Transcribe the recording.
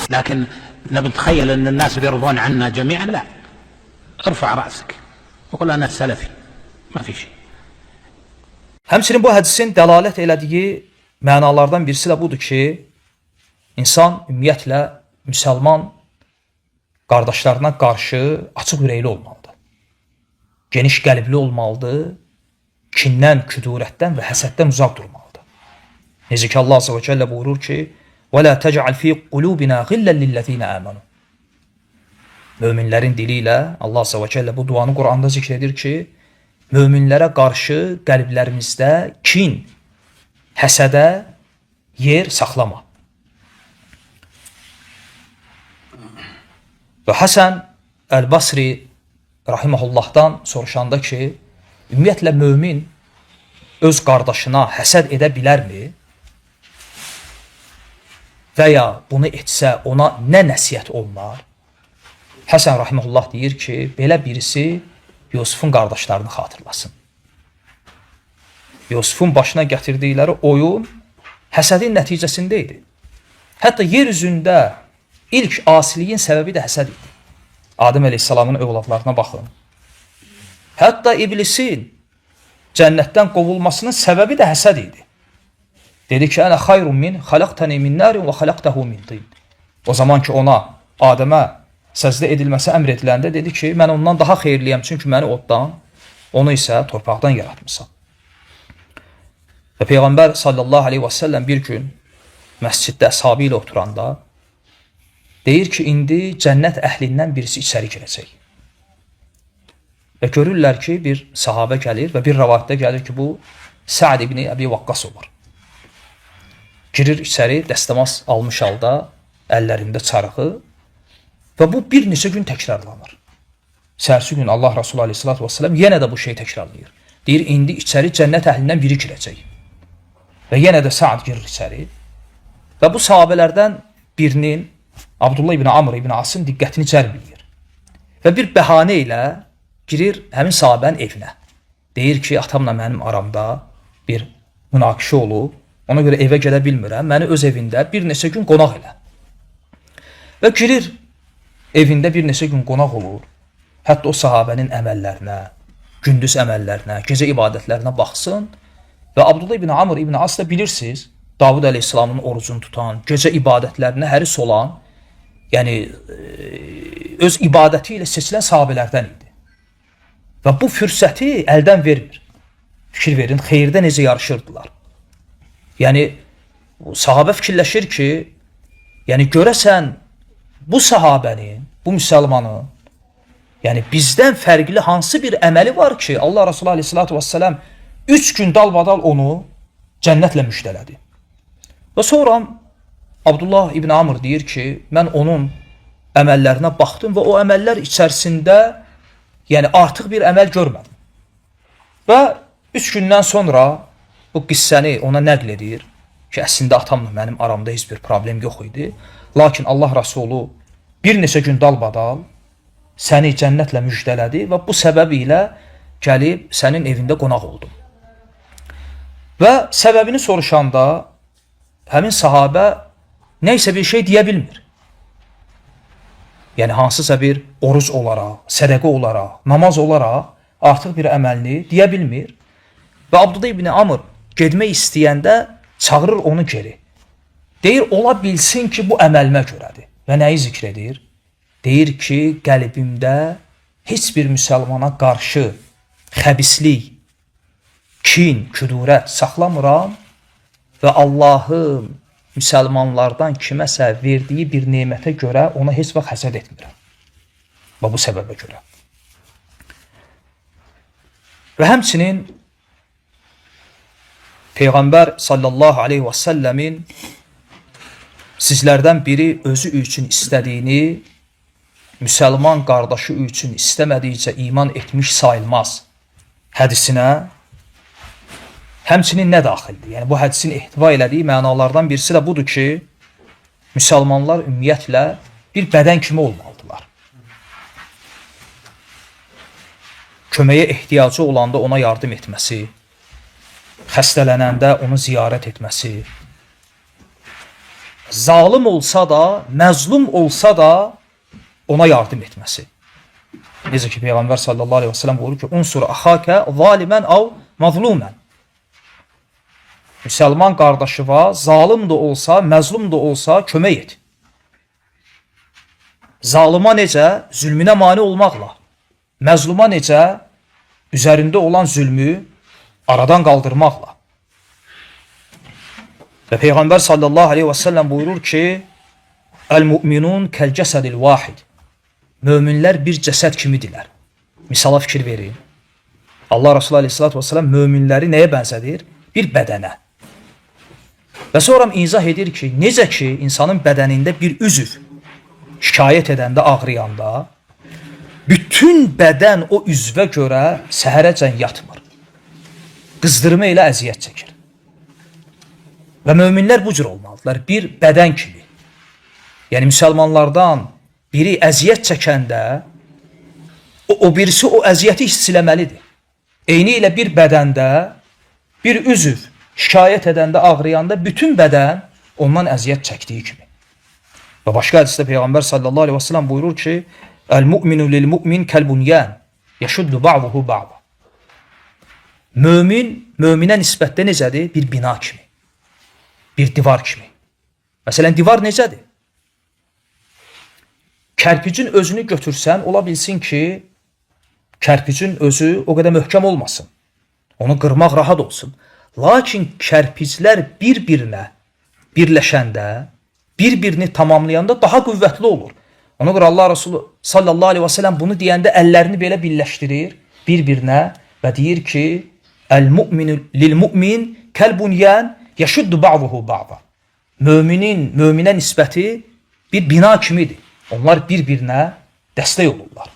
لكن نتخيل أن الناس بيرضون عنا جميعا، لا. ارفع رأسك وقل أنا سلفي، ما في şey. Həmçinin bu hədisin dəlalət elədiyi mənalardan birisi də budur ki, insan ümumiyyətlə müsəlman qardaşlarına qarşı açıq ürəkli olmalıdır. Geniş qəlbli olmalıdır. Kindən, küdurətdən və həsəddən uzaq durmalıdır. Necə ki Allah Azze ve Celle buyurur ki, وَلَا تَجْعَلْ فِي قُلُوبِنَا غِلًّا لِلَّذ۪ينَ آمَنُوا. Möminlərin dili ilə Allah Azze ve Celle bu duanı Quranda zikr edir ki, möminlərə qarşı qəlblərimizdə kin, həsədə yer saxlama. Və Həsən Əl-Basri rahiməhullahdan soruşanda ki, ümumiyyətlə mömin öz qardaşına həsəd edə bilərmi? Və ya bunu etsə ona nə nəsiyyət olunar? Həsən rahiməhullah deyir ki, belə birisi Yusufun qardaşlarını xatırlasın. Yusufun başına gətirdikləri oyun həsədin nəticəsində idi. Hətta yer üzündə ilk asiliyin səbəbi də həsəd idi. Adəm əleyhissalamın övladlarına baxın. Hətta iblisin cənnətdən qovulmasının səbəbi də həsəd idi. Dedi ki, ənə xayrun min, xaləqtəni min nərin və xaləqtəhu min tin. O zaman ki ona, Adəmə səzdə edilməsi əmr ediləndə dedi ki, mən ondan daha xeyirliyəm, çünki məni oddan, onu isə torpaqdan yaratmışam. Və Peyğəmbər sallallahu aleyhi və səlləm bir gün məsciddə əshabı ilə oturanda deyir ki, indi cənnət əhlindən birisi içəri girəcək. Və görürlər ki, bir sahabə gəlir və bir rəvayətdə gəlir ki, bu Səad ibn Əbi Vaqqas olur. Girir içəri, dəstəmaz almış halda, əllərində çarığı və bu bir neçə gün təkrarlanır. Səhərsi gün Allah Resulü aleyhissalatü vesselam yenə də bu şey təkrarlayır. Deyir, indi içəri cənnət əhlindən biri girəcək. Və yenə də Səad girir içəri. Və bu sahabələrdən birinin, Abdullah ibn Amr ibn Asın diqqətini cəlb edir. Və bir bəhanə ilə girir həmin sahabənin evinə. Deyir ki, atamla mənim aramda bir münaqişə olub, ona görə evə gələ bilmirəm, məni öz evində bir neçə gün qonaq elə. Və girir, evində bir neçə gün qonaq olur. Hətta o sahabənin əməllərinə, gündüz əməllərinə, gecə ibadətlərinə baxsın. Və Abdullah ibn Amr ibn As da bilirsiniz, Davud əleyhissalamın orucunu tutan, gecə ibadətlərinə həris olan, yəni öz ibadəti ilə seçilən sahabələrdən idi. Və bu fürsəti əldən vermir. Fikir verin, xeyirdə necə yarışırdılar. Yəni, sahabə fikirləşir ki, yəni görəsən bu sahabənin, bu müsəlmanın, yəni bizdən fərqli hansı bir əməli var ki, Allah Resulü aleyhissalatü vesselam 3 gün dalbadal onu cənnətlə müjdələdi. Və sonra Abdullah ibn Amr deyir ki, mən onun əməllərinə baxdım və o əməllər içərisində yəni artıq bir əməl görmədim. Və 3 gündən sonra bu qissəni ona nəql edir ki, əslində atamla mənim aramda heç bir problem yox idi. Lakin Allah Rasulü bir neçə gün dalbadal səni cənnətlə müjdələdi və bu səbəbi ilə gəlib sənin evində qonaq oldum. Və səbəbini soruşanda həmin sahabə nəysə bir şey deyə bilmir. Yəni hansısa bir oruc olaraq, sədəqə olaraq, namaz olaraq artıq bir əməlini deyə bilmir. Və Abdullah ibn Amr getmək istəyəndə çağırır onu geri. Deyir, ola bilsin ki, bu əməlimə görədir. Və nəyi zikr edir? Deyir ki, qəlbimdə heç bir müsəlmana qarşı xəbislik, kin, küdurət saxlamıram və Allahın müsəlmanlardan kiməsə verdiyi bir nemətə görə ona heç vaxt həsəd etmirəm. Və bu səbəbə görə. Və həmçinin Peyğəmbər sallallahu aleyhi və səlləmin sizlərdən biri özü üçün istədiyini müsəlman qardaşı üçün istəmədikcə iman etmiş sayılmaz hədisinə həmçinin nə daxildir? Yəni bu hədisin ehtiva elədiyi mənalardan birisi də budur ki, müsəlmanlar ümumiyyətlə bir bədən kimi olmalıdırlar. Köməyə ehtiyacı olanda ona yardım etməsi, xəstələnəndə onu ziyarət etməsi, zalim olsa da, məzlum olsa da ona yardım etməsi. Necə ki, Peyğəmbər sallallahu aleyhi və sələm buyurur ki, unsur axakə zalimən av mazlumən. Müsəlman qardaşıva zalim də olsa, məzlum da olsa kömək et. Zalıma necə? Zülmünə mane olmaqla. Məzluma necə? Üzərində olan zülmü aradan qaldırmaqla. Və Peyğəmbər sallallahu aleyhi və səlləm buyurur ki, Əl-mü'minun kəl-cəsədil vahid. Möminlər bir cəsəd kimidirlər. Misala fikir verin. Allah Resulü aleyhissalatü vesselam möminləri nəyə bənzədir? Bir bədənə. Və sonra izah edir ki, necə ki, insanın bədənində bir üzv şikayət edəndə, ağrıyanda, bütün bədən o üzvə görə səhərəcən yatmır. Qızdırma ilə əziyyət çəkir. Və möminlər bu cür olmalıdırlar, bir bədən kimi. Yəni, müsəlmanlardan biri əziyyət çəkəndə, o birisi o əziyyəti hiss eləməlidir. Eyni ilə bir bədəndə, bir üzv şikayət edəndə, ağrıyanda, bütün bədən ondan əziyyət çəkdiyi kimi. Və başqa hədisdə Peyğəmbər sallallahu aleyhi və səlləm buyurur ki, Əl-mu'minu lil-mu'min kəl-bunyan, yəşuddu ba'duhu ba'da. Mömin, möminə nisbətdə necədir? Bir bina kimi, bir divar kimi. Məsələn, divar necədir? Kərpicin özünü götürsən, ola bilsin ki, kərpicin özü o qədər möhkəm olmasın. Onu qırmaq rahat olsun. Lakin kərpiclər bir-birinə birləşəndə, bir-birini tamamlayanda daha qüvvətli olur. Ona görə Allah Resulü sallallahu aleyhi və sələm bunu deyəndə əllərini belə birləşdirir bir-birinə və deyir ki, Əl-mu'minu lil-mu'min kəl-bunyan yəşuddu ba'duhu ba'da. Möminə nisbəti bir bina kimidir. Onlar bir-birinə dəstək olurlar.